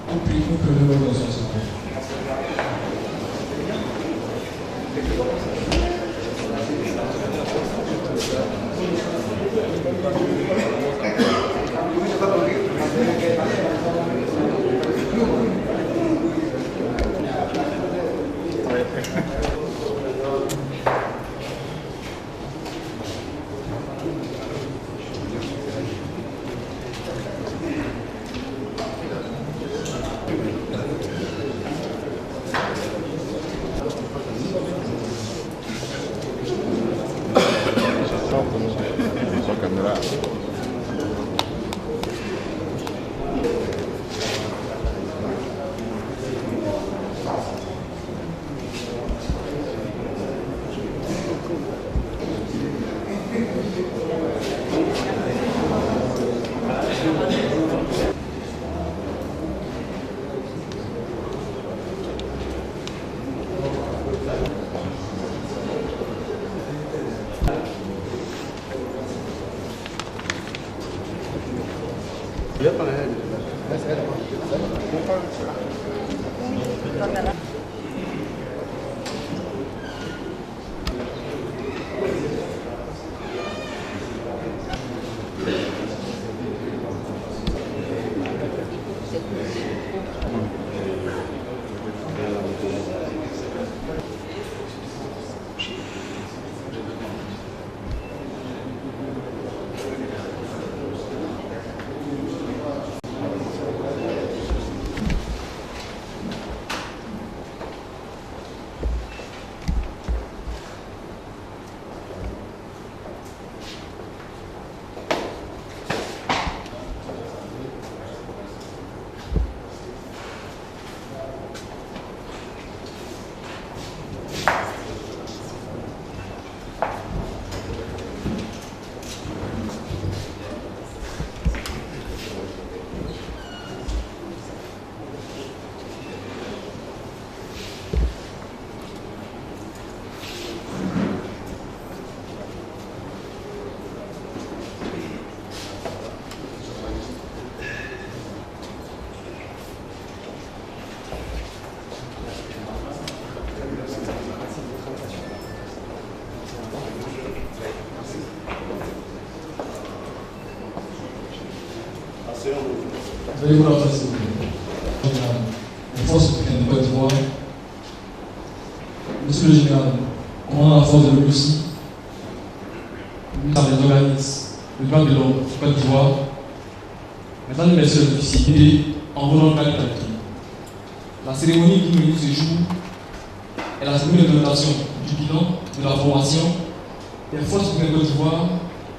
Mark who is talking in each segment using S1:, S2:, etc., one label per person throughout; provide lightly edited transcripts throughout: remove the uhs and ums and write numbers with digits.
S1: On peut le voir dans son secret. Veuillez vous l'entendre, s'il vous plaît. La force africaine de Côte d'Ivoire, Monsieur le Général, commandant la force de l'ONUCI, les organismes, le droit de l'homme de Côte d'Ivoire, mesdames et messieurs les officiers, en vos noms qualité. La cérémonie qui nous ce jour est la cérémonie de présentation du bilan de la formation des forces africaines de Côte d'Ivoire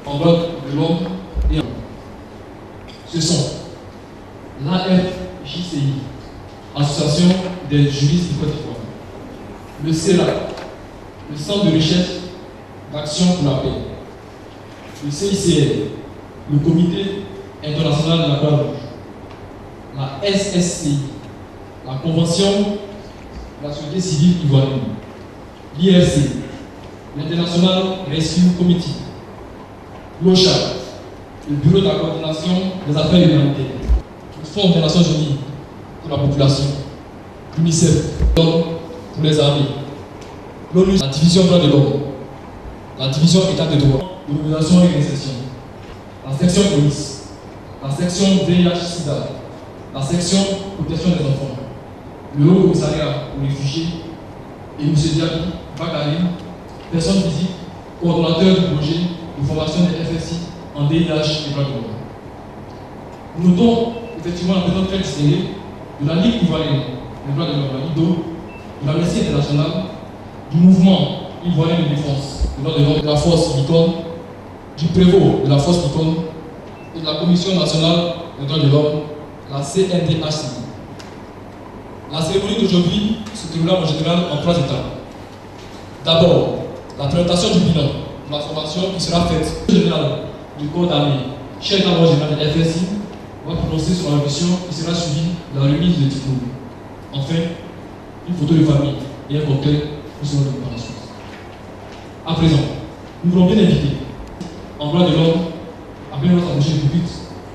S1: en droit de l'homme et en. Ce sont l'AFJCI, Association des juristes du Côte d'Ivoire, le CELA, le Centre de recherche d'action pour la paix, le CICR, le Comité international de la Croix-Rouge, la SSCI, la Convention de la société civile ivoirienne, l'IRC, l'International Rescue Committee, l'OCHA, le Bureau de la coordination des affaires humanitaires, le Fonds des Nations Unies pour la population, l'UNICEF, l'ONU pour les armées, l'ONU, la division droits de l'homme, la division état de droit, l'organisation et réinsertion, la section police, la section VIH-Sida, la section protection des enfants, le Haut Commissariat aux réfugiés et M. Diaby Bakary, personne physique, coordonnateur du projet de formation des FSI en DIH et droits de l'homme. Nous notons effectivement la présence très serrée de la Ligue ivoirienne des droits de l'homme, la LIDO, de l'Amnesty International, du mouvement ivoirien de défense des droits de l'homme, de la force Licorne, du prévôt de la force Licorne et de la Commission nationale des droits de l'homme, la CNDHCI. La cérémonie d'aujourd'hui se déroulera en général en 3 étapes. D'abord, la présentation du bilan de la formation qui sera faite. Le général du corps d'armée, chef d'état-major général de FSI, va prononcer sur la mission qui sera suivie de la remise de diplôme. Enfin, une photo de famille et un cocktail pour se rendre par la suite. À présent, nous voulons bien inviter, en droit de l'homme, Appelez notre attaché plus vite.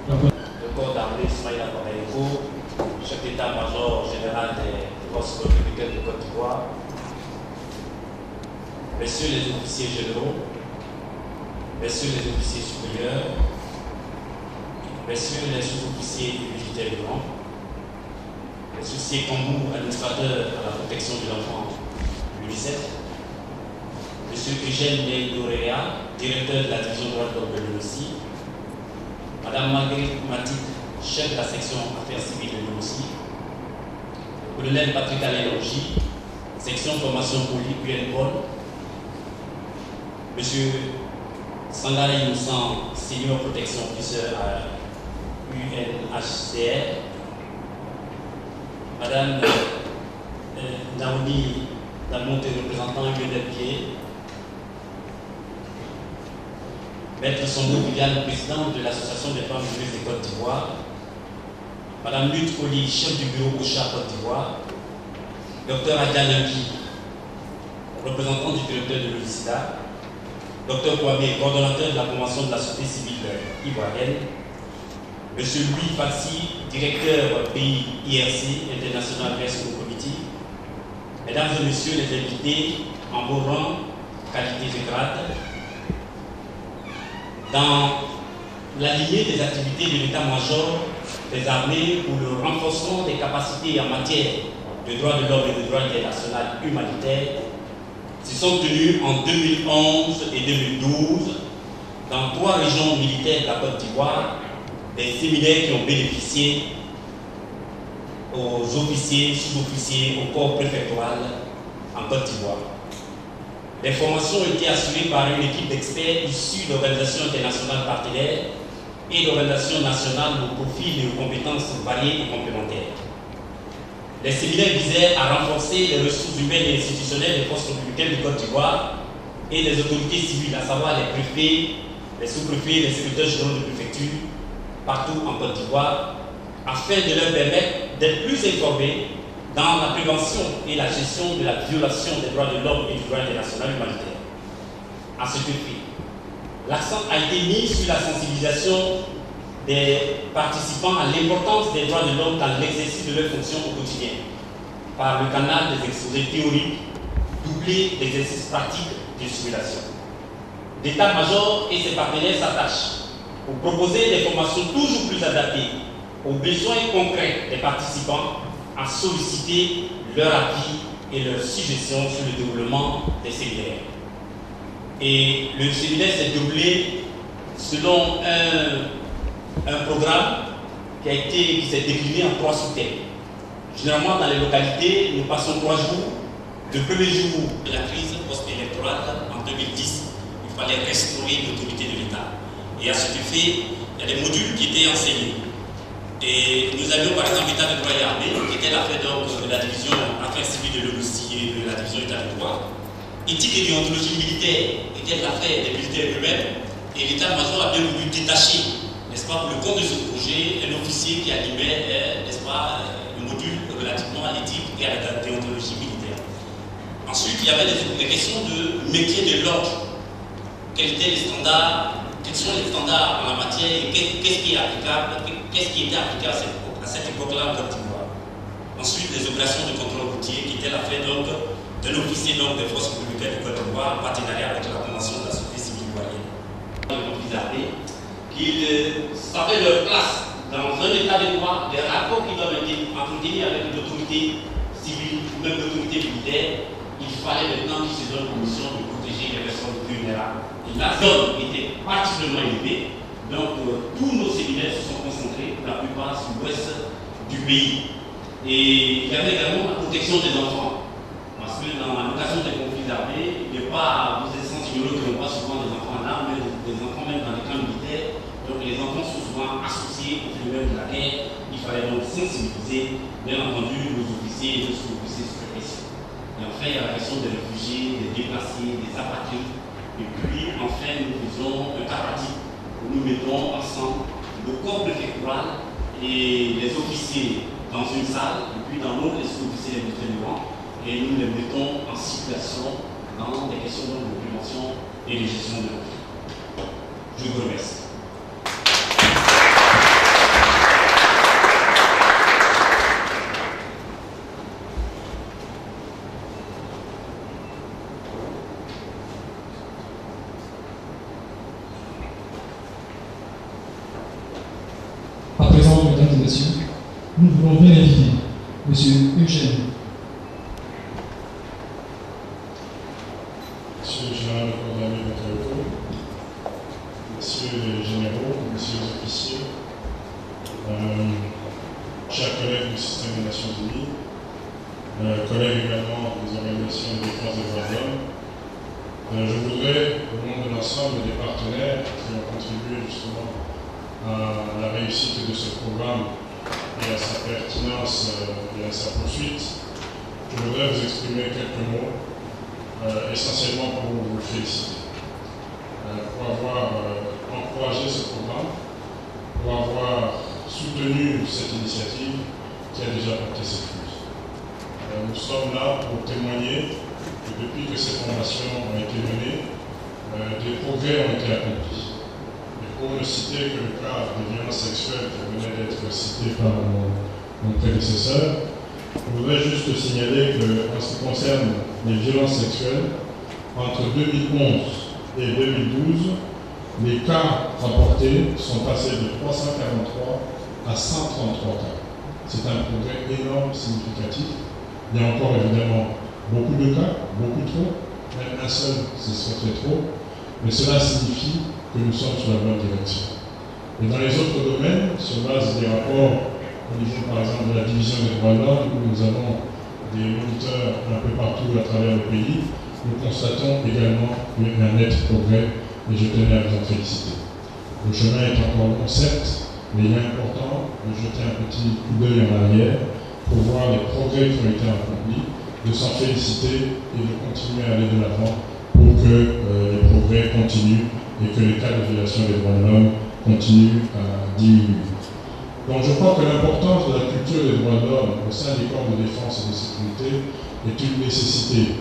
S2: Le corps d'armée Ismaïla Konaïko, chef d'état-major général des forces républicaines de Côte d'Ivoire, messieurs les officiers généraux, messieurs les officiers supérieurs, messieurs les sous-officiers et militaires du rang, les officiers Kambou, administrateurs à la protection de l'enfant, l'UNICEF, monsieur Eugène Doréa, directeur de la division droit de l'homme de l'ONUCI, madame Marguerite Matit, chef de la section affaires civiles de l'ONUCI, le colonel Patrick Alélogi, section formation politique UNPOL, monsieur Sangara Innocent, senior protection officer à UNHCR, madame Naomi Damonte, représentant UNFPA, maître Songo Viviane, président de l'Association des femmes juives de Côte d'Ivoire, madame Lutte Oli, chef du bureau Ocha Côte d'Ivoire, docteur Adja Nangui, représentant du directeur de l'ONUCIDA, docteur Kwame, coordonnateur de la convention de la société civile ivoirienne, monsieur Louis Faxi, directeur pays IRC, International Rescue Committee, mesdames et messieurs les invités en beau rang, qualité et grade, dans la lignée des activités de l'état-major des armées pour le renforcement des capacités en matière de droits de l'homme et de droit international humanitaire, se sont tenus en 2011 et 2012 dans 3 régions militaires de la Côte d'Ivoire des séminaires qui ont bénéficié aux officiers, sous-officiers, au corps préfectoral en Côte d'Ivoire. Les formations ont été assurées par une équipe d'experts issus d'organisations internationales partenaires et d'organisations nationales aux profils et aux compétences variées et complémentaires. Les séminaires visaient à renforcer les ressources humaines et institutionnelles des forces républicaines de Côte d'Ivoire et des autorités civiles, à savoir les préfets, les sous-préfets, les secrétaires généraux de préfecture, partout en Côte d'Ivoire, afin de leur permettre d'être plus informés dans la prévention et la gestion de la violation des droits de l'homme et du droit international humanitaire. À ce effet, l'accent a été mis sur la sensibilisation des participants à l'importance des droits de l'homme dans l'exercice de leurs fonctions au quotidien, par le canal des exposés théoriques doublés d'exercices pratiques de simulation. L'état-major et ses partenaires s'attachent pour proposer des formations toujours plus adaptées aux besoins concrets des participants, à solliciter leur avis et leurs suggestions sur le déroulement des séminaires. Et le séminaire s'est doublé selon un programme qui s'est décliné en 3 sous-thèmes. Généralement, dans les localités, nous passons 3 jours. Le premier jour de la crise post-électorale en 2010, il fallait restaurer l'autorité de l'État. Et à cet effet, il y a des modules qui étaient enseignés. Et nous avions par exemple l'État de droit et armée, qui était l'affaire de la division affaires civiles de l'ONUCI et de la division État de droit. Éthique et déontologie militaire était l'affaire des militaires eux-mêmes. Et l'état-major a bien voulu détacher, n'est-ce pas, pour le compte de ce projet, un officier qui animait, n'est-ce pas, le module relativement à l'éthique et à la déontologie militaire. Ensuite, il y avait les questions de métier de l'ordre. Quels étaient les standards? Quels sont les standards en la matière et qu'est-ce qui est applicable, qu'est-ce qui était applicable à cette époque-là en Côte d'Ivoire. Ensuite, les opérations de contrôle routier qui étaient l'affaire d'un officier des forces républicaines de Côte d'Ivoire en partenariat avec la Convention de la société civile ivoirienne. Les conflits armés, qu'ils savaient leur place dans un état de droit, des rapports qui doivent être entretenus avec l'autorité civile ou même l'autorité militaire. Il fallait maintenant qu'ils se donnent pour mission de protéger les personnes vulnérables. Et la zone était particulièrement élevée, donc tous nos séminaires se sont concentrés pour la plupart sur l'ouest du pays. Et il y avait également la protection des enfants. Parce que dans l'occasion des conflits armés, il n'y a pas, vous êtes sans ignorer que l'on voit souvent des enfants en armes, mais des enfants même dans les camps militaires. Donc les enfants sont souvent associés au phénomène de la guerre. Il fallait donc sensibiliser, bien entendu, nos officiers et nos sous-officiers sur la question. Et enfin, il y a la question des réfugiés, des déplacés, des apatrides. Et puis, enfin, nous faisons un pratique où nous mettons ensemble le corps préfectoral et les officiers dans une salle, et puis dans l'autre, les sous-officiers et les militaires, et nous les mettons en situation dans des questions de prévention et de gestion de conflits. Je vous remercie.
S1: session, nous voulons bien inviter M. Eugène.
S3: Monsieur le général de corps d'armée d'Ontario, messieurs les généraux, messieurs les officiers, chers collègues du système des Nations Unies, collègues également des organisations de défense des droits de l'homme, je voudrais, au nom de l'ensemble des partenaires qui ont contribué justement à la réussite de ce programme et à sa pertinence et à sa poursuite, je voudrais vous exprimer quelques mots, essentiellement pour vous féliciter, pour avoir encouragé ce programme, pour avoir soutenu cette initiative qui a déjà porté ses fruits. Nous sommes là pour témoigner que depuis que ces formations ont été menées, des progrès ont été accomplis. Et pour ne citer que le cas des violences sexuelles qui venait d'être cité par mon prédécesseur, je voudrais juste signaler qu'en ce qui concerne les violences sexuelles, entre 2011 et 2012, les cas rapportés sont passés de 343 à 133 cas. C'est un progrès énorme, significatif. Il y a encore évidemment beaucoup de cas, beaucoup trop. Même un seul, ce serait trop. Mais cela signifie que nous sommes sur la bonne direction. Et dans les autres domaines, sur base des rapports au niveau par exemple de la division des droits de l'homme, où nous avons des moniteurs un peu partout à travers le pays, nous constatons également un net progrès et je tenais à vous en féliciter. Le chemin est encore long, certes, mais il est important de jeter un petit coup d'œil en arrière pour voir les progrès qui ont été accomplis, de s'en féliciter et de continuer à aller de l'avant pour que les progrès continuent et que les cas de violation des droits de l'homme continuent à diminuer. Donc je crois que l'importance de la culture des droits de l'homme au sein des corps de défense et de sécurité est une nécessité,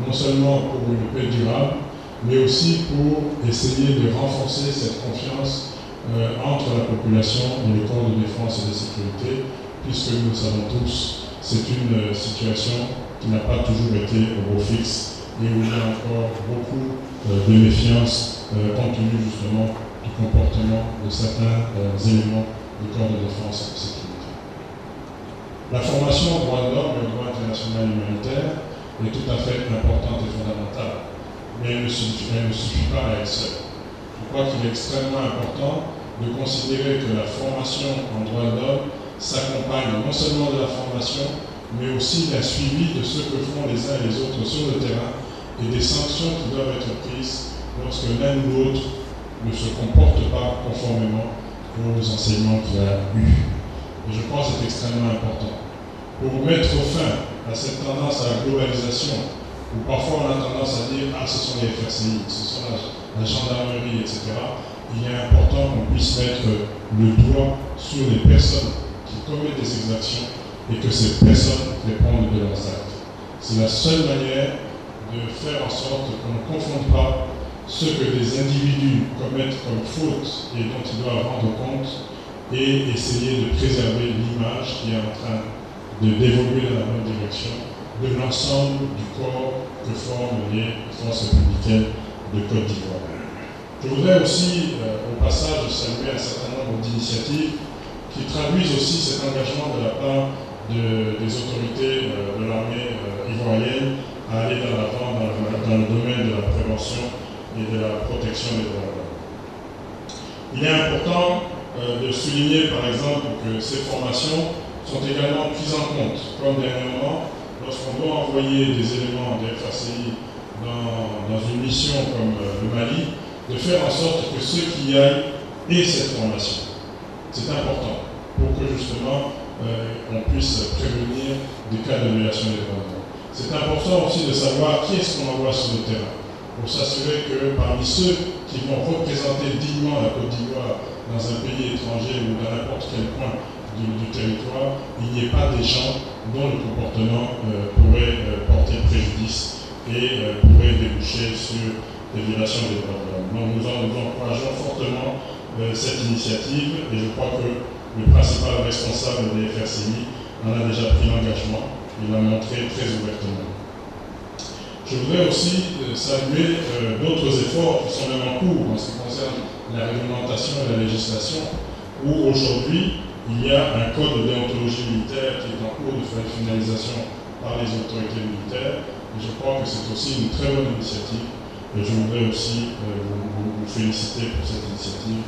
S3: non seulement pour une paix durable, mais aussi pour essayer de renforcer cette confiance entre la population et les corps de défense et de sécurité, puisque nous le savons tous, c'est une situation qui n'a pas toujours été au beau fixe et où il y a encore beaucoup de méfiance compte tenu justement du comportement de certains éléments du corps de défense et de sécurité. La formation au droit de l'homme et au droit international humanitaire est tout à fait importante et fondamentale, mais elle ne suffit pas à elle seule. Je crois qu'il est extrêmement important de considérer que la formation en droit de l'homme s'accompagne non seulement de la formation, mais aussi d'un suivi de ce que font les uns et les autres sur le terrain et des sanctions qui doivent être prises lorsque l'un ou l'autre ne se comporte pas conformément aux enseignements qu'il a eus. Et je pense que c'est extrêmement important. Pour mettre fin à cette tendance à la globalisation, où parfois on a tendance à dire « Ah, ce sont les FRCI, ce sont la gendarmerie, etc. », il est important qu'on puisse mettre le doigt sur les personnes qui commettent des exactions et que ces personnes répondent de leurs actes. C'est la seule manière de faire en sorte qu'on ne confonde pas ce que des individus commettent comme faute et dont ils doivent rendre compte et essayer de préserver l'image qui est en train d'évoluer dans la bonne direction de l'ensemble du corps que forment les forces républicaines de Côte d'Ivoire. Je voudrais aussi, au passage, saluer un certain nombre d'initiatives qui traduisent aussi cet engagement de la part des autorités de l'armée ivoirienne à aller de l'avant dans le domaine de la prévention et de la protection des droits de l'homme. Il est important de souligner, par exemple, que ces formations sont également prises en compte, comme dernièrement, lorsqu'on doit envoyer des éléments des FRCI dans une mission comme le Mali, de faire en sorte que ceux qui y aillent aient cette formation. C'est important pour que justement on puisse prévenir des cas de violation des droits de l'homme. C'est important aussi de savoir qui est-ce qu'on envoie sur le terrain, pour s'assurer que parmi ceux qui vont représenter dignement la Côte d'Ivoire dans un pays étranger ou dans n'importe quel point du territoire, il n'y ait pas des gens dont le comportement pourrait porter préjudice et pourrait déboucher sur des violations des droits de l'homme. Donc nous encourageons fortement cette initiative et je crois que le principal responsable des FRCI en a déjà pris l'engagement, il l'a montré très ouvertement. Je voudrais aussi saluer d'autres efforts qui sont même en cours en ce qui concerne la réglementation et la législation, où aujourd'hui il y a un code de déontologie militaire qui est en cours de finalisation par les autorités militaires. Et je crois que c'est aussi une très bonne initiative. Et je voudrais aussi vous féliciter pour cette initiative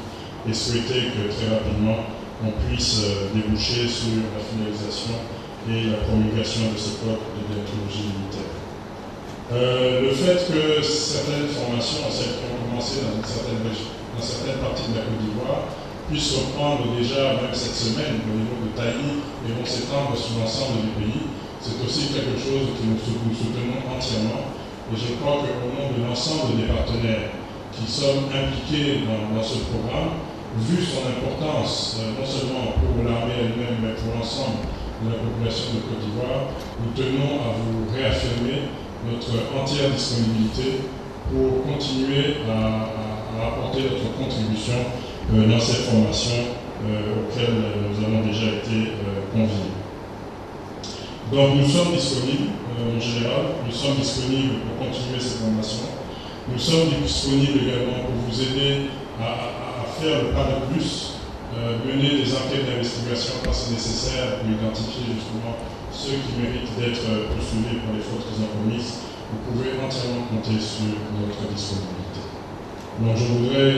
S3: et souhaiter que très rapidement on puisse déboucher sur la finalisation et la promulgation de ce code de déontologie militaire. Le fait que certaines formations, celles qui ont commencé dans certaines parties de la Côte d'Ivoire, puissent reprendre déjà, même cette semaine, au niveau de Taï, et vont s'étendre sur l'ensemble du pays, c'est aussi quelque chose que nous soutenons entièrement. Et je crois qu'au nom de l'ensemble des partenaires qui sont impliqués dans ce programme, vu son importance, non seulement pour l'armée elle-même, mais pour l'ensemble de la population de Côte d'Ivoire, nous tenons à vous réaffirmer notre entière disponibilité pour continuer à apporter notre contribution dans cette formation auxquelles nous avons déjà été conviés. Donc nous sommes disponibles en général, nous sommes disponibles pour continuer cette formation, nous sommes disponibles également pour vous aider à faire le pas de plus, mener des enquêtes d'investigation quand c'est nécessaire pour identifier justement ceux qui méritent d'être poursuivis pour les fautes qu'ils ont commises. Vous pouvez entièrement compter sur notre disponibilité. Donc je voudrais,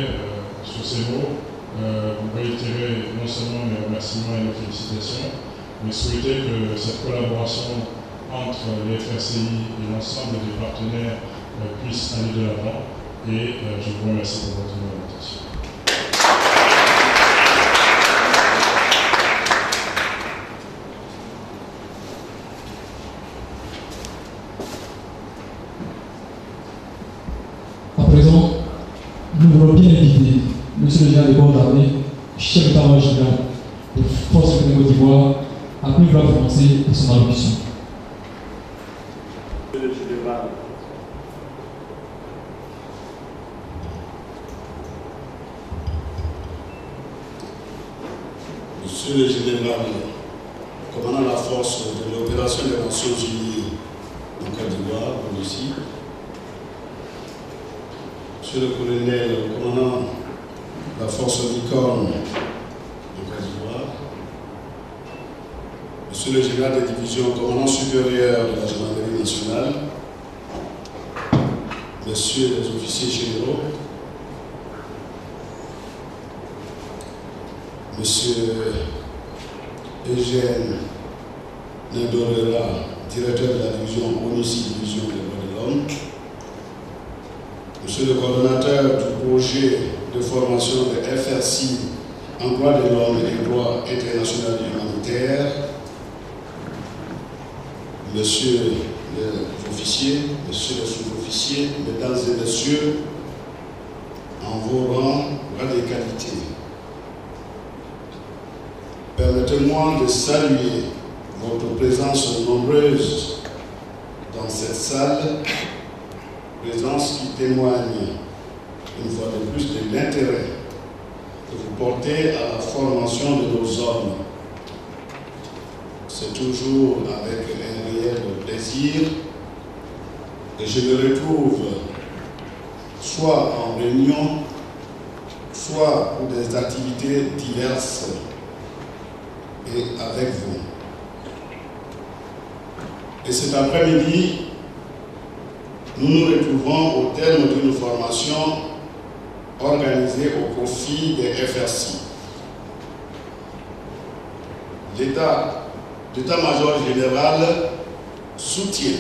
S3: sur ces mots, vous réitérer non seulement mes remerciements et mes félicitations, mais souhaiter que cette collaboration entre les FRCI et l'ensemble des partenaires puisse aller de l'avant. Et je vous remercie pour votre invitation.
S1: À présent, nous voulons bien inviter Monsieur le général des corps d'armée, chef d'état-major général de forces de Côte d'Ivoire, à plus vouloir commencer son allocution.
S4: Monsieur le général, commandant la force de l'opération des Nations Unies en Côte d'Ivoire, ici. Monsieur le colonel, commandant la force Licorne en Côte d'Ivoire. Monsieur le général de division, commandant supérieur de la gendarmerie nationale. Messieurs les officiers généraux. Monsieur Eugène Ndorera, directeur de la division ONUCI, division des droits de l'homme. Monsieur le coordonnateur du projet de formation de FRCI en droit de l'homme et droit international humanitaire. Monsieur les officiers, messieurs les sous-officiers, mesdames et messieurs, en vos rangs, grade et qualité. Permettez-moi de saluer votre présence nombreuse dans cette salle, présence qui témoigne une fois de plus de l'intérêt que vous portez à la formation de nos hommes. C'est toujours avec un réel plaisir que je me retrouve soit en réunion, soit pour des activités diverses et avec vous. Et cet après-midi, nous nous retrouvons au terme d'une formation organisée au profit des FRCI. L'état-major général soutient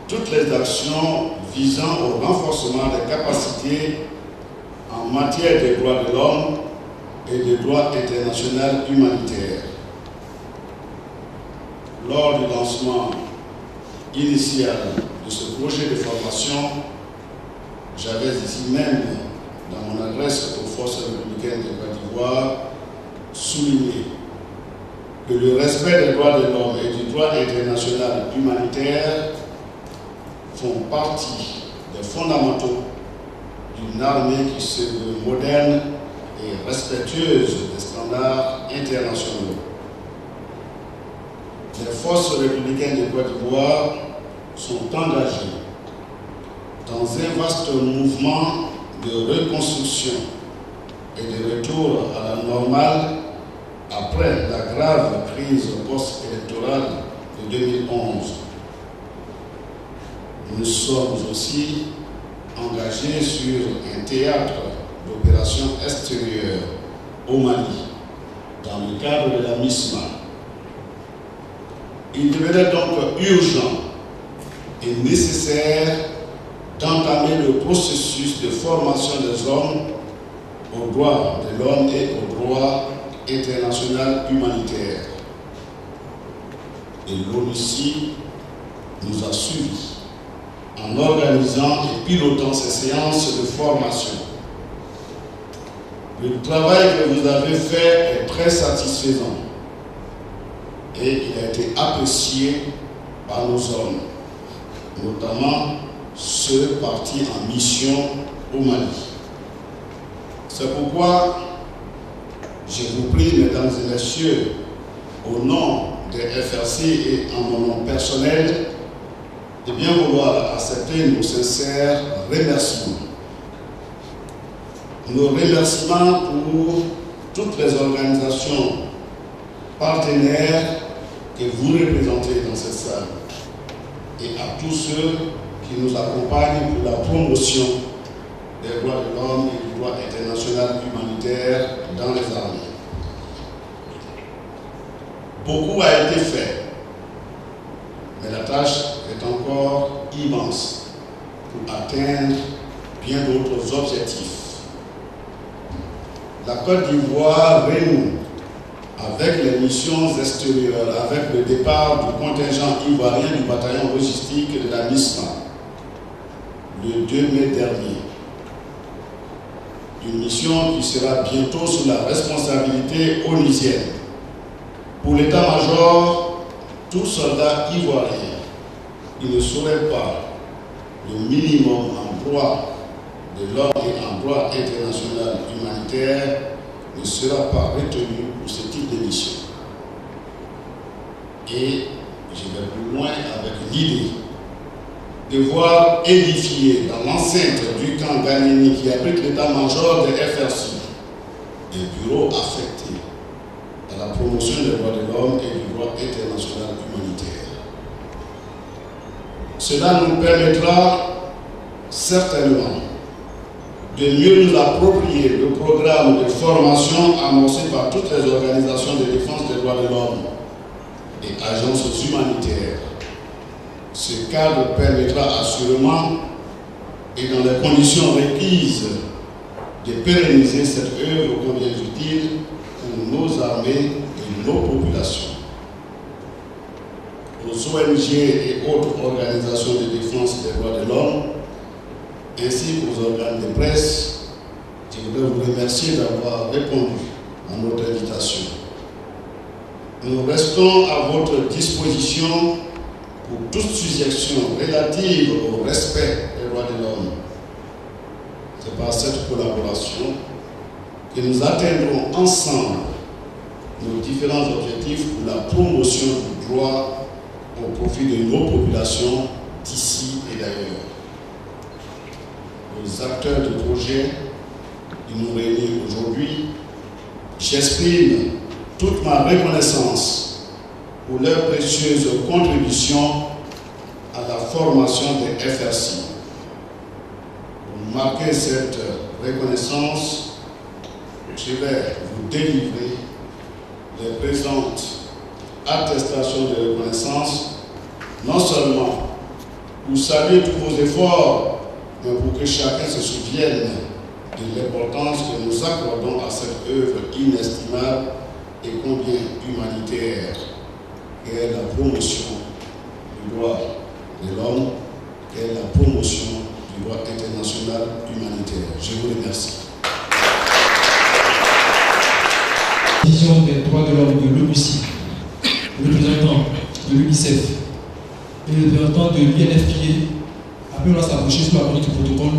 S4: toutes les actions visant au renforcement des capacités en matière des droits de l'homme et des droits internationaux humanitaires. Lors du lancement initial de ce projet de formation, j'avais ici même, dans mon adresse aux forces républicaines de Côte d'Ivoire, souligné que le respect des droits de l'homme et du droit international humanitaire font partie des fondamentaux d'une armée qui se veut moderne et respectueuse des standards internationaux. Les forces républicaines de Côte d'Ivoire sont engagées dans un vaste mouvement de reconstruction et de retour à la normale après la grave crise post-électorale de 2011. Nous sommes aussi engagés sur un théâtre d'opérations extérieures au Mali, dans le cadre de la MISMA. Il devenait donc urgent et nécessaire d'entamer le processus de formation des hommes aux droits de l'homme et au droit international humanitaire. Et l'ONUCI nous a suivis en organisant et pilotant ces séances de formation. Le travail que vous avez fait est très satisfaisant et il a été apprécié par nos hommes, notamment ceux partis en mission au Mali. C'est pourquoi je vous prie, mesdames et messieurs, au nom des FRC et en mon nom personnel, de bien vouloir accepter nos sincères remerciements. Nos remerciements pour toutes les organisations partenaires que vous représentez dans cette salle et à tous ceux qui nous accompagnent pour la promotion des droits de l'homme et du droit international humanitaire dans les armées. Beaucoup a été fait, mais la tâche est encore immense pour atteindre bien d'autres objectifs. La Côte d'Ivoire renoue avec les missions extérieures, avec le départ du contingent ivoirien du bataillon logistique de la MISMA le 2 mai dernier. Une mission qui sera bientôt sous la responsabilité onusienne. Pour l'état-major, tout soldat ivoirien qui ne saurait pas le minimum en droit de l'homme et en droit international humanitaire ne sera pas retenu pour ce type de mission. Et je vais plus loin avec l'idée de voir édifier dans l'enceinte du camp Ganini qui abrite l'état-major des FRC des bureaux affectés à la promotion des droits de l'homme et du droit international humanitaire. Cela nous permettra certainement de mieux nous approprier le programme de formation amorcé par toutes les organisations de défense des droits de l'homme et agences humanitaires. Ce cadre permettra assurément et dans les conditions requises de pérenniser cette œuvre combien utile pour nos armées et nos populations. Aux ONG et autres organisations de défense des droits de l'homme, ainsi qu'aux organes de presse, je voudrais vous remercier d'avoir répondu à notre invitation. Nous restons à votre disposition pour toute suggestion relative au respect des droits de l'homme. C'est par cette collaboration que nous atteindrons ensemble nos différents objectifs pour la promotion du droit au profit de nos populations d'ici et d'ailleurs. Aux acteurs du projet qui nous réunissent aujourd'hui, j'exprime toute ma reconnaissance pour leur précieuse contribution à la formation des FRC. Pour marquer cette reconnaissance, je vais vous délivrer les présentes attestations de reconnaissance, non seulement pour saluer tous vos efforts, mais pour que chacun se souvienne de l'importance que nous accordons à cette œuvre inestimable et combien humanitaire qu'est la promotion du droit de l'homme, qu'est la promotion du droit international humanitaire. Je vous remercie.
S1: Vision des droits de l'homme de l'ONUCI, le représentant de l'UNICEF et le représentant de l'INFPA appelons à s'approcher sous la conduite du protocole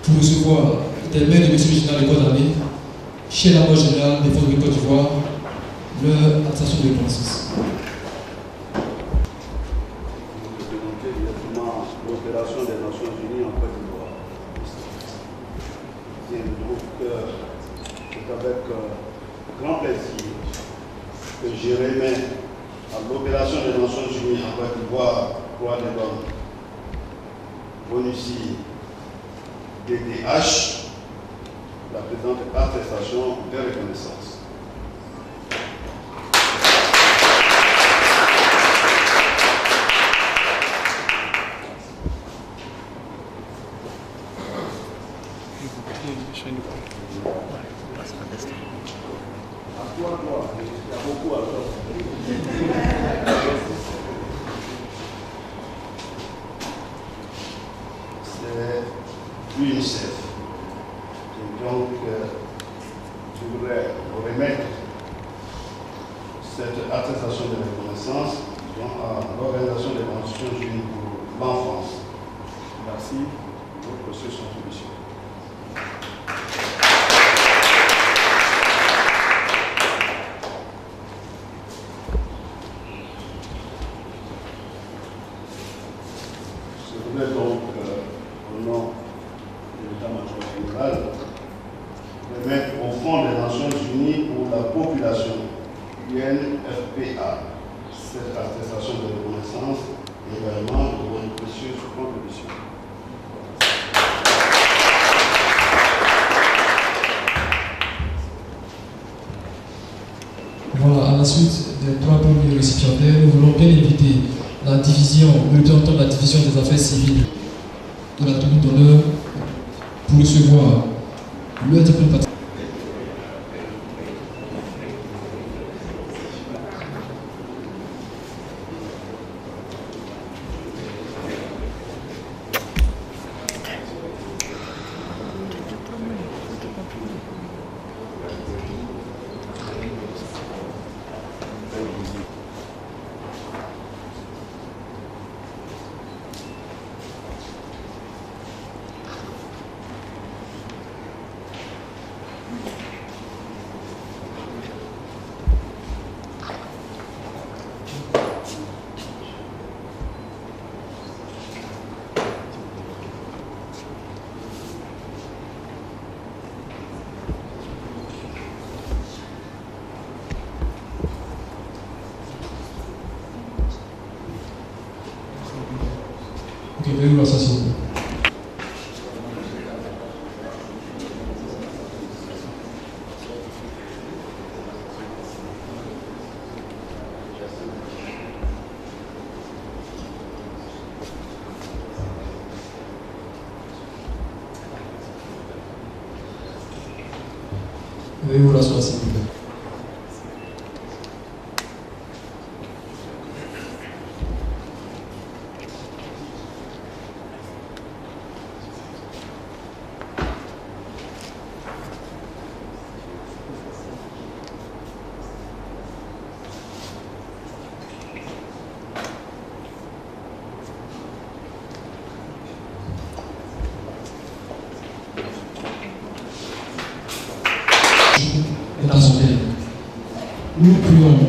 S1: pour recevoir des mains de M. le général des corps d'armée, chef d'état-major général des forces de Côte d'Ivoire, leur attestation de reconnaissance.
S5: Vous représentez directement l'opération des Nations Unies en Côte d'Ivoire. C'est donc c'est avec grand plaisir que je remets à l'opération des Nations Unies en Côte d'Ivoire, droits de l'homme, Bonusi, DDH, la présente attestation de reconnaissance. C'est l'UNICEF. Et donc, je voudrais vous remettre cette attestation de reconnaissance à l'Organisation des Nations Unies pour l'enfance. Merci pour ce contribution. Je voudrais donc, au nom de l'état-major général, remettre au Fonds des Nations Unies pour la population, UNFPA, cette attestation de reconnaissance et également de votre précieuse contribution.
S1: Voilà, à la suite des 3 premiers récipiendaires, nous voulons bien inviter la division, le représentant de la division des affaires civiles de la tribune d'honneur pour recevoir le diplôme paternel. Ok, veuillez vous asseoir, s'il vous plaît. Veuillez vous asseoir, s'il vous plaît. Nous prions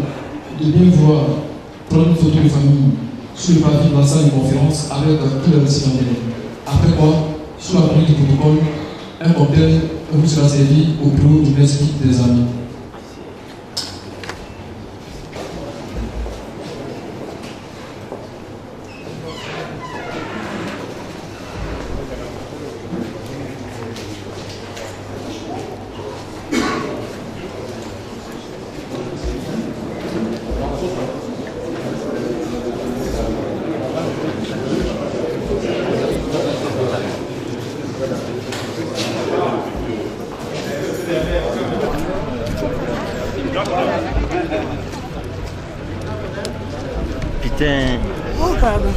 S1: de bien voir prendre une photo de famille sur le papier de la salle de conférence avec tous les récipiendaires. Après quoi, sous la conduite du protocole, un cocktail vous sera servi au bureau du l'esprit des amis.
S6: Putain.
S7: Oh, pardon.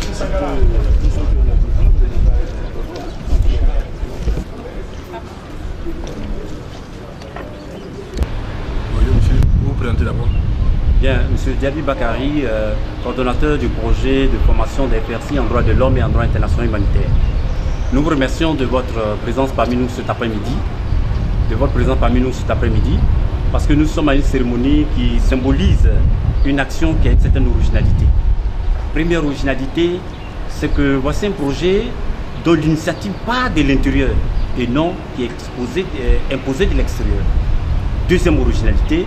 S6: Bonjour monsieur, vous vous présentez d'abord.
S8: Bien, monsieur Diaby Bakari, coordonnateur du projet de formation des PRC en droit de l'homme et en droit international humanitaire. Nous vous remercions de votre présence parmi nous cet après-midi, parce que nous sommes à une cérémonie qui symbolise une action qui a une certaine originalité. Première originalité, c'est que voici un projet dont l'initiative part de l'intérieur et non qui est imposé de l'extérieur. Deuxième originalité,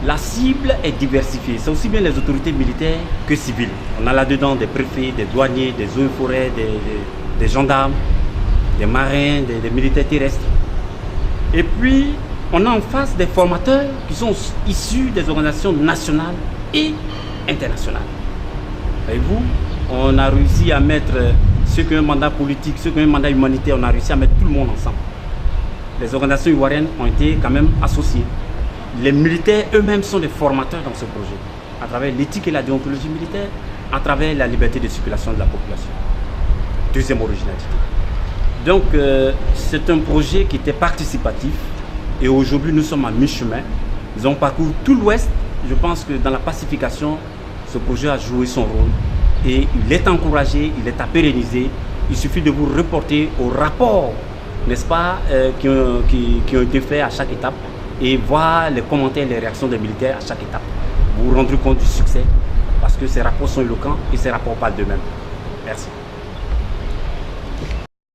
S8: la cible est diversifiée. C'est aussi bien les autorités militaires que civiles. On a là-dedans des préfets, des douaniers, des eaux et forêts, des gendarmes, des marins, des militaires terrestres. Et puis, on a en face des formateurs qui sont issus des organisations nationales et internationales. Voyez-vous, on a réussi à mettre ceux qui ont un mandat politique, ceux qui ont un mandat humanitaire, on a réussi à mettre tout le monde ensemble. Les organisations ivoiriennes ont été quand même associées. Les militaires eux-mêmes sont des formateurs dans ce projet, à travers l'éthique et la déontologie militaire, à travers la liberté de circulation de la population. Deuxième originalité. Donc, c'est un projet qui était participatif et aujourd'hui, nous sommes à mi-chemin. Nous avons parcouru tout l'Ouest. Je pense que dans la pacification, ce projet a joué son rôle et il est encouragé, il est à pérenniser. Il suffit de vous reporter aux rapports, n'est-ce pas, qui ont été faits à chaque étape et voir les commentaires, les réactions des militaires à chaque étape. Vous vous rendrez compte du succès parce que ces rapports sont éloquents et ces rapports parlent d'eux-mêmes. Merci.